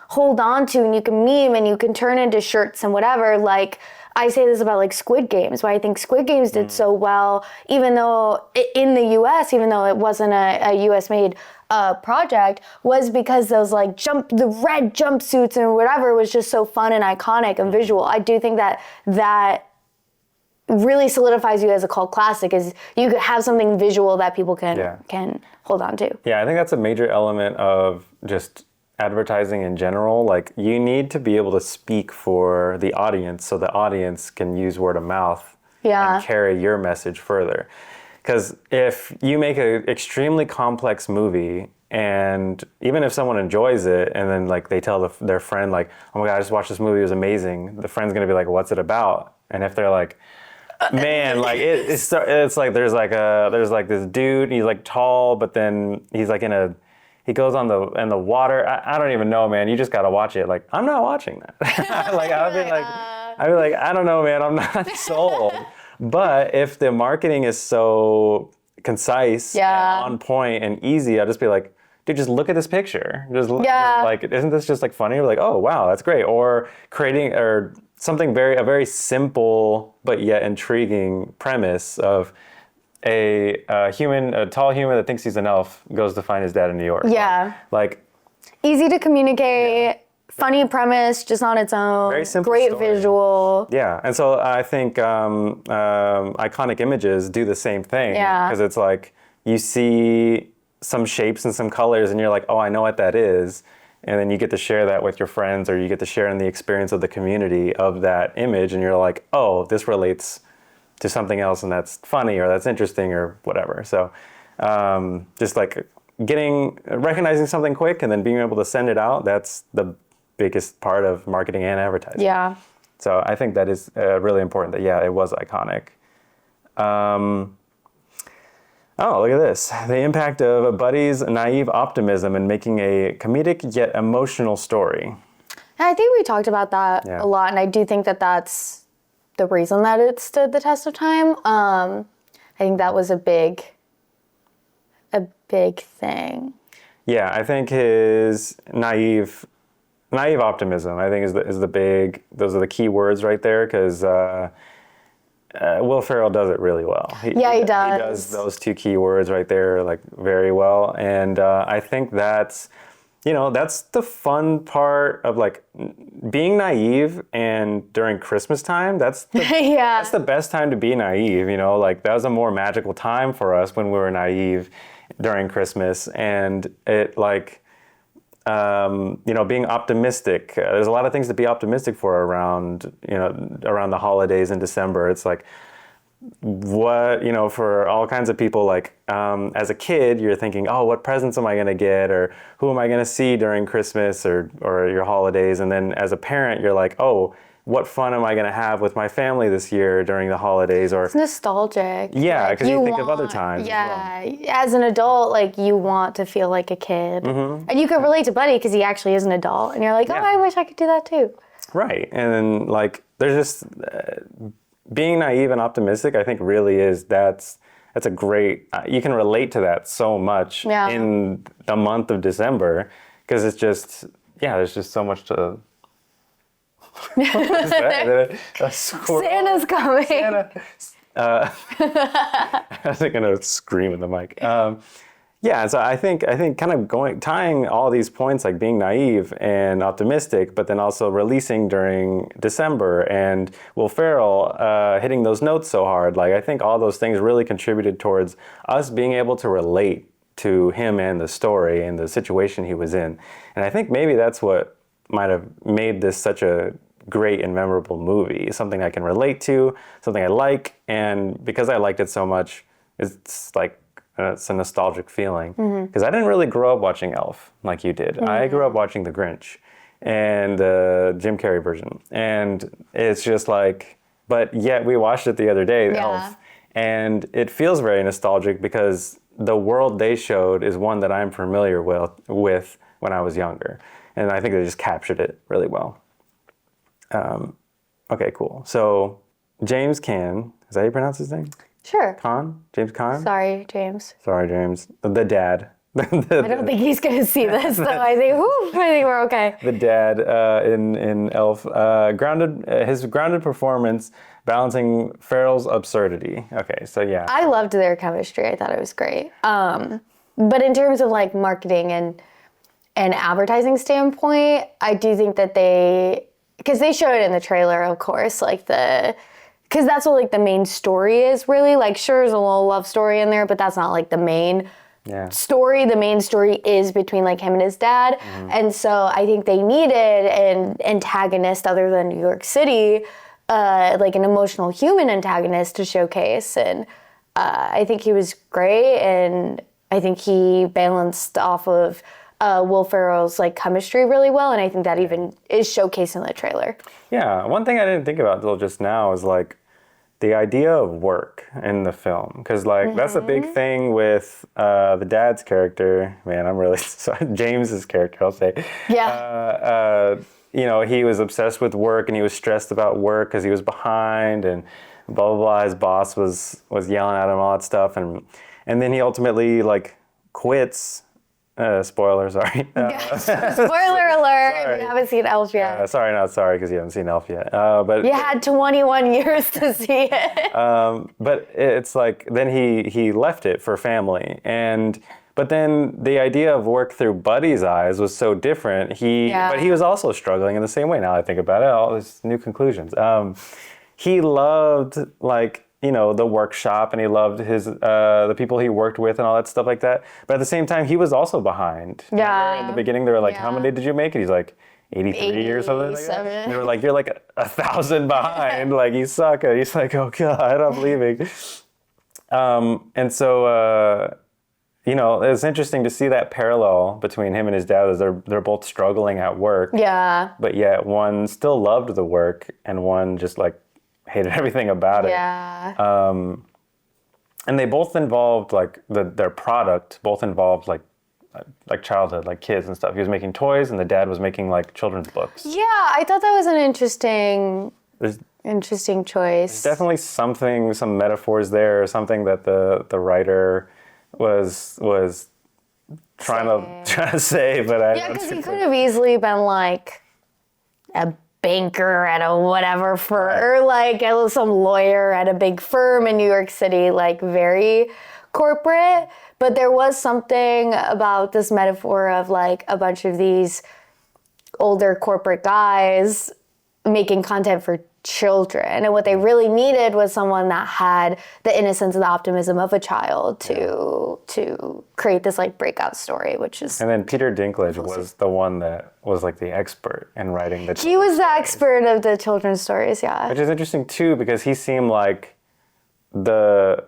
hold on to, and you can meme and you can turn into shirts and whatever. Like I say this about like Squid Games, why I think Squid Games did so well, even though in the US, even though it wasn't a US made project, was because those like the red jumpsuits and whatever was just so fun and iconic and visual. I do think that really solidifies you as a cult classic, is you could have something visual that people can hold on to. Yeah, I think that's a major element of just advertising in general. Like, you need to be able to speak for the audience so the audience can use word of mouth and carry your message further. Because if you make an extremely complex movie, and even if someone enjoys it, and then they tell their friend oh my God, I just watched this movie, it was amazing, the friend's gonna be like, what's it about? And if they're like, man, it's like there's this dude, he's tall, but then he's he goes in the water. I don't even know, man. You just gotta watch it. I'm not watching that. I'd be like, I don't know, man. I'm not sold. But if the marketing is so concise and on point and easy, I'll just be like, dude, just look at this picture. Isn't this just funny? Or oh wow, that's great. Or creating something a very simple but yet intriguing premise of a tall human that thinks he's an elf goes to find his dad in New York. Yeah. Easy to communicate, funny premise just on its own. Very simple great story. visual. Yeah, and so I think iconic images do the same thing. Yeah. Because it's you see some shapes and some colors, and you're like, oh, I know what that is. And then you get to share that with your friends, or you get to share in the experience of the community of that image, and you're like, oh, this relates to something else, and that's funny, or that's interesting, or whatever. So just recognizing something quick and then being able to send it out, that's the biggest part of marketing and advertising. Yeah. So I think that is really important that, it was iconic. Look at this. The impact of Buddy's naive optimism in making a comedic yet emotional story. And I think we talked about that a lot, and I do think that that's the reason that it stood the test of time. I think that was a big thing. Yeah, I think his naive optimism, I think, is the big. Those are the key words right there, because Will Ferrell does it really well. He does. He does those two key words right there very well, and I think that's that's the fun part of like being naive, and during Christmas time, that's the best time to be naive, like that was a more magical time for us when we were naive during Christmas, and it like, being optimistic. There's a lot of things to be optimistic for around the holidays in December. It's like, what for all kinds of people, like as a kid you're thinking, oh, what presents am I going to get, or who am I going to see during Christmas or your holidays, and then as a parent you're like, oh, what fun am I going to have with my family this year during the holidays? Or it's nostalgic. Yeah, because you think of other times. Yeah, as an adult, like you want to feel like a kid, and you can relate to Buddy because he actually is an adult, and you're like, oh, I wish I could do that too. Right, and then like there's just being naive and optimistic, I think really is, that's a great, you can relate to that so much in the month of December, because it's just, there's just so much to... What was that? A squirrel? Santa's coming. Santa. I wasn't going to scream in the mic. So I think kind of tying all these points, like being naive and optimistic, but then also releasing during December, and Will Ferrell hitting those notes so hard, like I think all those things really contributed towards us being able to relate to him and the story and the situation he was in. And I think maybe that's what might have made this such a great and memorable movie, something I can relate to, something I like, and because I liked it so much, it's like, it's a nostalgic feeling, because I didn't really grow up watching Elf like you did. I grew up watching The Grinch and the Jim Carrey version, and it's just like, but yet we watched it the other day, Elf, and it feels very nostalgic because the world they showed is one that I'm familiar with when I was younger, and I think they just captured it really well. Okay, cool. So James Caan, is that how you pronounce his name? Sure. James Caan? Sorry, James. The dad. I don't think he's going to see this, though. I think we're okay. The dad in Elf, his grounded performance, balancing Ferrell's absurdity. Okay, so yeah. I loved their chemistry. I thought it was great. But in terms of like marketing and advertising standpoint, I do think that because they showed it in the trailer, of course, like because that's what like the main story is, really. Like, sure, there's a little love story in there, but that's not like the main story. The main story is between like him and his dad. And so I think they needed an antagonist other than New York City, like an emotional human antagonist to showcase. And I think he was great, and I think he balanced off of Will Ferrell's like chemistry really well, and I think that even is showcased in the trailer. Yeah, one thing I didn't think about until just now is like the idea of work in the film, because like that's a big thing with the dad's character. Man, I'm really sorry, James's character, I'll say. Yeah. He was obsessed with work, and he was stressed about work because he was behind, and blah blah blah. His boss was yelling at him, all that stuff, and then he ultimately like quits. Spoiler, sorry. Spoiler alert, if you haven't seen Elf yet. Sorry, not sorry, because you haven't seen Elf yet. But you had 21 years to see it. But it's like, then he left it for family. But then the idea of work through Buddy's eyes was so different. But he was also struggling in the same way, now I think about it, all these new conclusions. He loved, like, the workshop, and he loved his the people he worked with and all that stuff like that. But at the same time, he was also behind. Yeah. Remember in the beginning, they were like, how many did you make? And he's like, 83 or something like that. And they were like, you're like 1,000 behind. Like, you suck. And he's like, oh, God, I'm leaving. And so, it's interesting to see that parallel between him and his dad, as they're both struggling at work. Yeah. But yet one still loved the work, and one just like hated everything about it. Yeah. And they both involved like their product both involved like childhood, like kids and stuff. He was making toys, and the dad was making like children's books. Yeah, I thought that was an interesting choice. There's definitely some metaphors there, something that the writer was trying to say, but because he could have easily been like a banker at a whatever firm, or like some lawyer at a big firm in New York City, like very corporate, but there was something about this metaphor of like a bunch of these older corporate guys making content for children, and what they really needed was someone that had the innocence and the optimism of a child to create this like breakout story, which is. And then Peter Dinklage was the one that was like the expert in writing the. He was the expert of the children's stories, yeah. Which is interesting too, because he seemed like the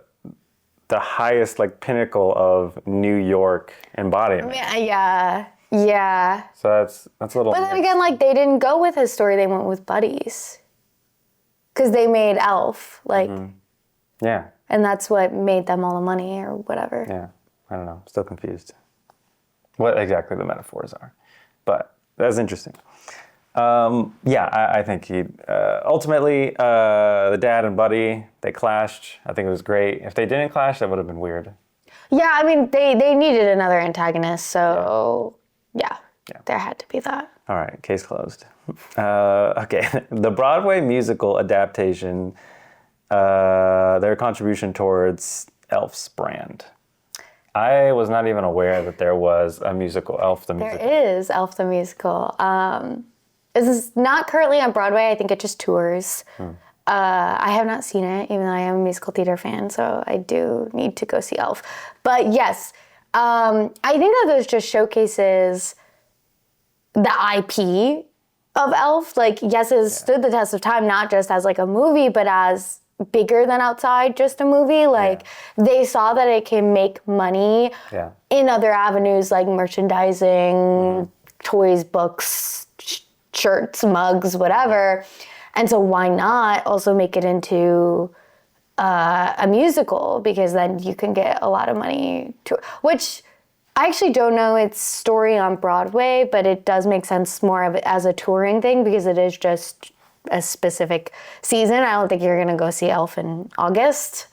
highest like pinnacle of New York embodiment. Yeah. So that's a little. But then again, like they didn't go with his story; they went with Buddy's. Because they made Elf, like, Yeah. and that's what made them all the money or whatever. Yeah, I don't know. Still confused what exactly the metaphors are, but that's interesting. I think he ultimately the dad and Buddy, they clashed. I think it was great. If they didn't clash, that would have been weird. Yeah, I mean they needed another antagonist, so yeah, there had to be that. All right, case closed. Okay, the Broadway musical adaptation, their contribution towards Elf's brand. I was not even aware that there was a musical, Elf the Musical. There is Elf the Musical. This is not currently on Broadway. I think it just tours. I have not seen it, even though I am a musical theater fan, so I do need to go see Elf. But yes, I think that this just showcases the IP of Elf. Like, yes, it stood the test of time, not just as like a movie, but as bigger than outside just a movie. Like, they saw that it can make money in other avenues like merchandising, toys, books, shirts, mugs, whatever. And so why not also make it into a musical? Because then you can get a lot of money to which I actually don't know its story on Broadway, but it does make sense more of it as a touring thing because it is just a specific season. I don't think you're going to go see Elf in August,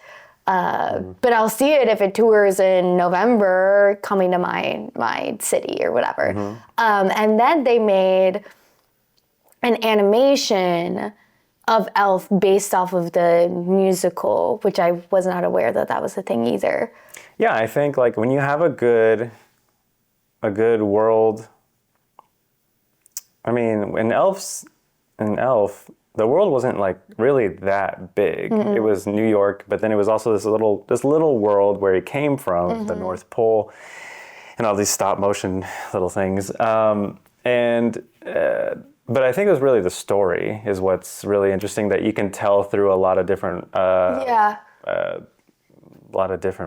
but I'll see it if it tours in November, coming to my city or whatever. And then they made an animation of Elf based off of the musical, which I was not aware that was a thing either. Yeah, I think like when you have a good world. I mean, in Elf, the world wasn't like really that big. It was New York, but then it was also this little world where he came from, the North Pole, and all these stop motion little things. But I think it was really the story is what's really interesting, that you can tell through a lot of different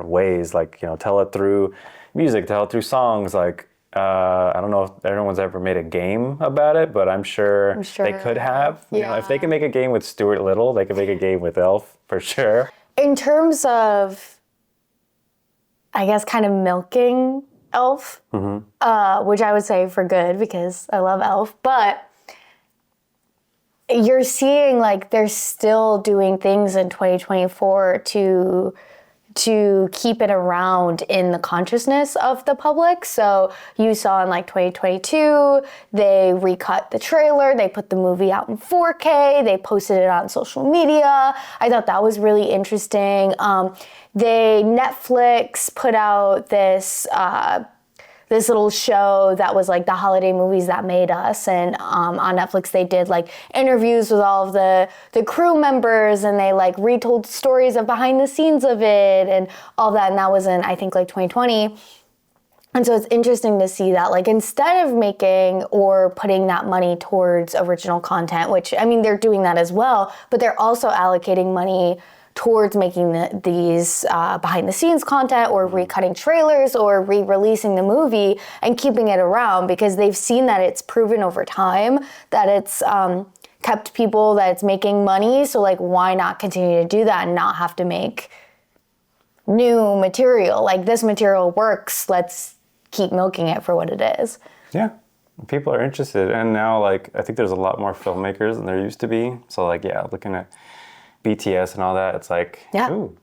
ways, like, you know, tell it through music, tell it through songs. Like, I don't know if everyone's ever made a game about it, but I'm sure they could have. You know, if they can make a game with Stuart Little, they can make a game with Elf for sure. In terms of, I guess, kind of milking Elf, which I would say for good because I love Elf, but you're seeing like they're still doing things in 2024 to keep it around in the consciousness of the public. So you saw in like 2022, they recut the trailer, they put the movie out in 4K, they posted it on social media. I thought that was really interesting. Netflix put out this little show that was like the holiday movies that made us, and on Netflix they did like interviews with all of the crew members, and they like retold stories of behind the scenes of it and all that, and that was in I think like 2020. And so it's interesting to see that like instead of making or putting that money towards original content, which I mean they're doing that as well, but they're also allocating money towards making these behind-the-scenes content or recutting trailers or re-releasing the movie and keeping it around, because they've seen that it's proven over time that it's kept people, that it's making money. So like, why not continue to do that and not have to make new material? Like, this material works, let's keep milking it for what it is. Yeah, people are interested. And now like, I think there's a lot more filmmakers than there used to be. So like, yeah, looking at BTS and all that, it's like, ooh.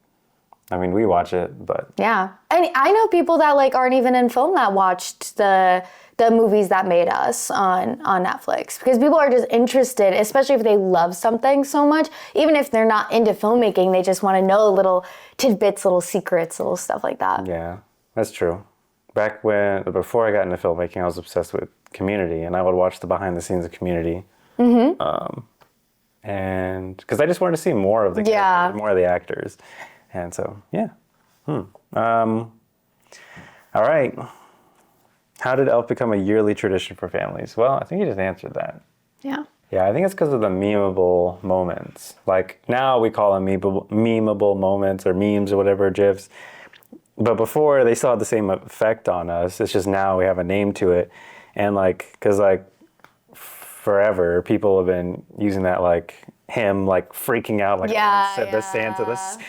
I mean, we watch it, but... Yeah. And I know people that like aren't even in film that watched the the movies that made us on Netflix, because people are just interested, especially if they love something so much. Even if they're not into filmmaking, they just want to know little tidbits, little secrets, little stuff like that. Yeah, that's true. Before I got into filmmaking, I was obsessed with Community, and I would watch the behind the scenes of Community. And because I just wanted to see more of the characters, more of the actors. And so, yeah. All right. How did Elf become a yearly tradition for families? Well, I think you just answered that. Yeah. Yeah, I think it's because of the memeable moments. Like, now we call them memeable moments or memes or whatever, GIFs. But before, they still had the same effect on us. It's just now we have a name to it. And, like, because, like, forever, people have been using that, like, him, like, freaking out, like, the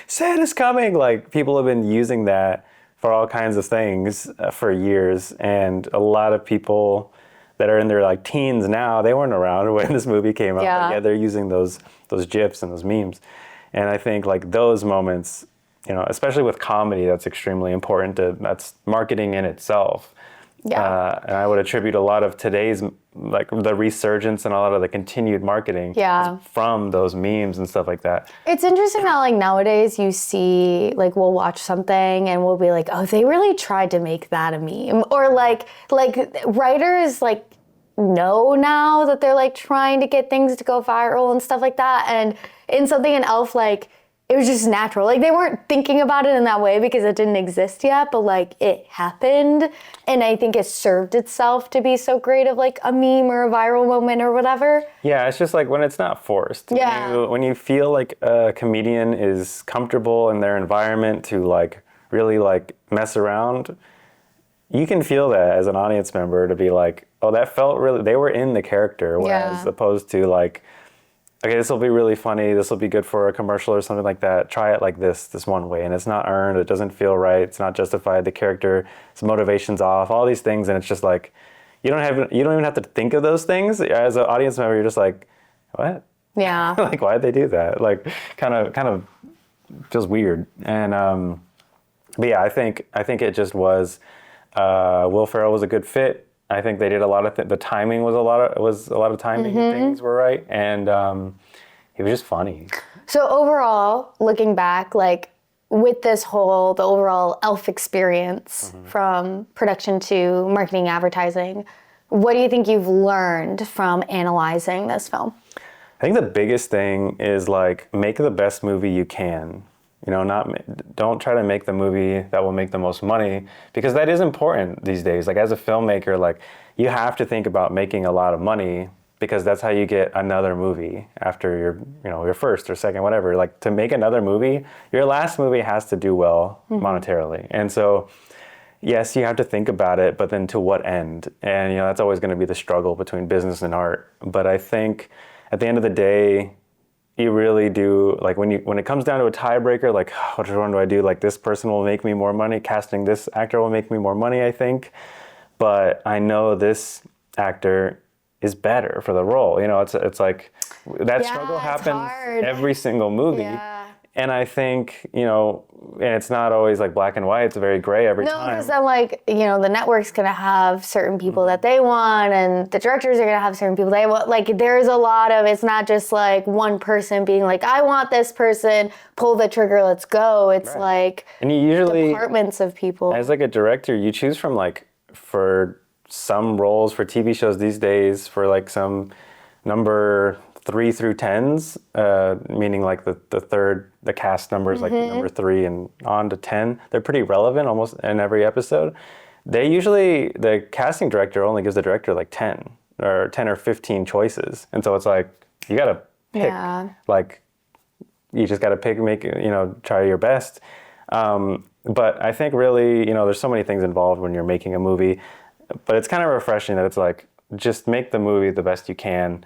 Santa's coming. Like, people have been using that for all kinds of things for years. And a lot of people that are in their, like, teens now, they weren't around when this movie came out. Yeah. But yeah, they're using those GIFs and those memes. And I think, like, those moments, you know, especially with comedy, that's extremely important. That's marketing in itself. Yeah. And I would attribute a lot of today's, like, the resurgence and a lot of the continued marketing from those memes and stuff like that. It's interesting that, like, nowadays you see, like, we'll watch something and we'll be like, oh, they really tried to make that a meme. Or, like writers, like, know now that they're, like, trying to get things to go viral and stuff like that. And in something in Elf, like, it was just natural. Like, they weren't thinking about it in that way because it didn't exist yet, but, like, it happened. And I think it served itself to be so great of, like, a meme or a viral moment or whatever. Yeah, it's just like when it's not forced. Yeah. When you feel like a comedian is comfortable in their environment to, like, really, like, mess around, you can feel that as an audience member to be like, oh, that felt really, they were in the character, whereas opposed to, like, okay, this will be really funny, this will be good for a commercial or something like that. Try it like this one way. And it's not earned, it doesn't feel right, it's not justified, the character's motivation's off, all these things. And it's just like, you don't even have to think of those things. As an audience member, you're just like, what? Yeah. Like, why'd they do that? Like, kind of feels weird. And, but yeah, I think it just was, Will Ferrell was a good fit. I think they did a lot of the timing was a lot of timing things were right, and he was just funny. So overall, looking back, like, with the overall Elf experience from production to marketing, advertising, what do you think you've learned from analyzing this film? I think the biggest thing is, like, make the best movie you can. You know, don't try to make the movie that will make the most money, because that is important these days. Like, as a filmmaker, like, you have to think about making a lot of money, because that's how you get another movie after your first or second, whatever. Like, to make another movie, your last movie has to do well monetarily. And so, yes, you have to think about it, but then to what end? And, you know, that's always going to be the struggle between business and art. But I think at the end of the day, you really do, like, when it comes down to a tiebreaker, like, which one do I do? Like, this person will make me more money. Casting this actor will make me more money, I think. But I know this actor is better for the role. You know, it's like that struggle happens every single movie. Yeah. And I think, you know, and it's not always like black and white. It's very gray every time. No, because then, like, you know, the network's going to have certain people that they want, and the directors are going to have certain people they want. Like, there's a lot of, it's not just like one person being like, I want this person, pull the trigger, let's go. It's like, and you usually, departments of people. As like a director, you choose from, like, for some roles for TV shows these days, for like some number 3 through 10s, meaning like the cast numbers, like number 3 and on to 10, they're pretty relevant almost in every episode. The casting director only gives the director like 10 or 15 choices. And so it's like, you gotta pick, like, you just gotta pick, try your best. But I think really, there's so many things involved when you're making a movie, but it's kind of refreshing that it's like, just make the movie the best you can.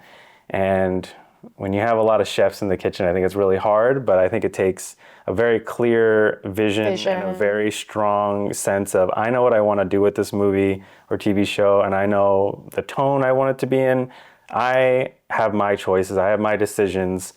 And when you have a lot of chefs in the kitchen, I think it's really hard, but I think it takes a very clear vision. And a very strong sense of, I know what I want to do with this movie or TV show, and I know the tone I want it to be in. I have my choices, I have my decisions,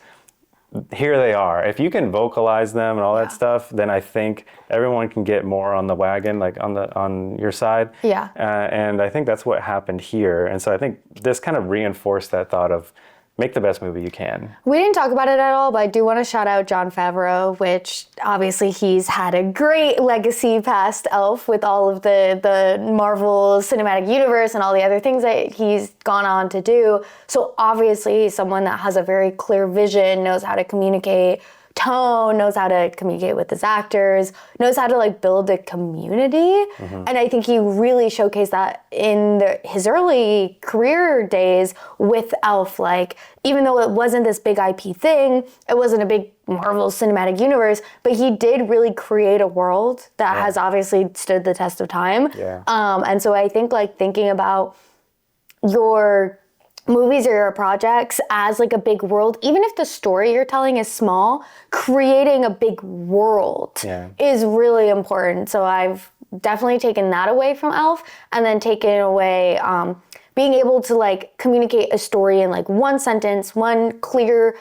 here they are. If you can vocalize them and all that stuff, then I think everyone can get more on the wagon, like on your side. Yeah. And I think that's what happened here. And so I think this kind of reinforced that thought of make the best movie you can. We didn't talk about it at all, but I do want to shout out Jon Favreau, which obviously he's had a great legacy past Elf with all of the Marvel Cinematic Universe and all the other things that he's gone on to do. So obviously he's someone that has a very clear vision, knows how to communicate tone, knows how to communicate with his actors, knows how to like build a community. And I think he really showcased that in his early career days with Elf. Like, even though it wasn't this big IP thing, it wasn't a big Marvel Cinematic Universe, but he did really create a world that has obviously stood the test of time. Yeah. And so I think like thinking about your movies or your projects as like a big world, even if the story you're telling is small, creating a big world is really important. So I've definitely taken that away from Elf, and then taken away being able to like communicate a story in like one sentence, one clear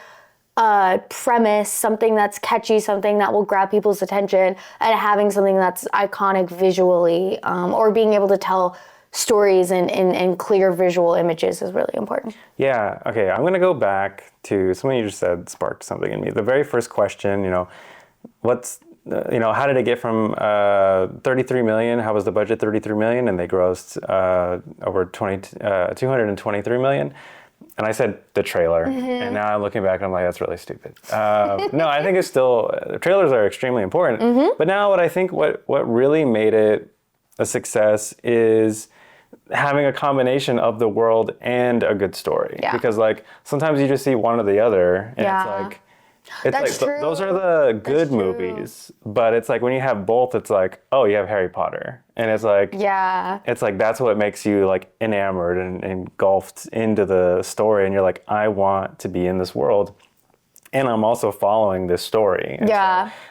premise, something that's catchy, something that will grab people's attention, and having something that's iconic visually, or being able to tell stories in clear visual images is really important. Yeah, okay, I'm gonna go back to something you just said sparked something in me. The very first question, how did it get from 33 million? How was the budget 33 million? And they grossed over 223 million. And I said the trailer. And now I'm looking back and I'm like, that's really stupid. No, I think it's still, trailers are extremely important. But now what really made it a success is having a combination of the world and a good story. Yeah. Because like sometimes you just see one or the other, and it's like those are the good movies, but it's like when you have both, it's like, oh, you have Harry Potter, and it's like it's like that's what makes you like enamored and engulfed into the story, and you're like, I want to be in this world. And I'm also following this story. And so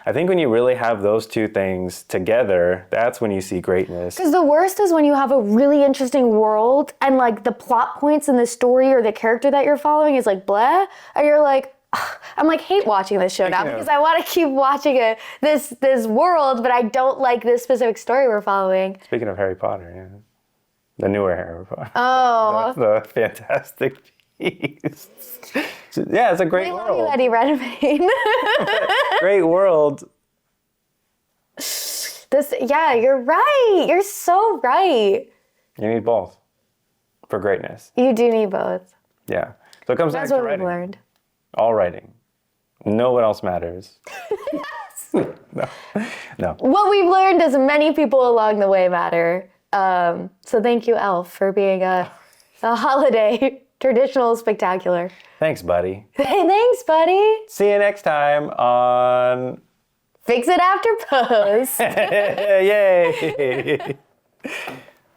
I think when you really have those two things together, that's when you see greatness. Because the worst is when you have a really interesting world and like the plot points in the story or the character that you're following is like blah, and you're like, I'm like hate watching this show now because I want to keep watching this world, but I don't like this specific story we're following. Speaking of Harry Potter, the newer Harry Potter. Oh, the Fantastic Beasts. Yeah, it's a great world. We love you, Eddie Redmayne. Great world. You're right. You're so right. You need both for greatness. You do need both. Yeah. So it comes back to writing. That's what we've learned. All writing. No one else matters. No. What we've learned is many people along the way matter. So thank you, Elf, for being a holiday traditional spectacular. Thanks, buddy. Thanks, buddy. See you next time on Fix It After Post. Yay.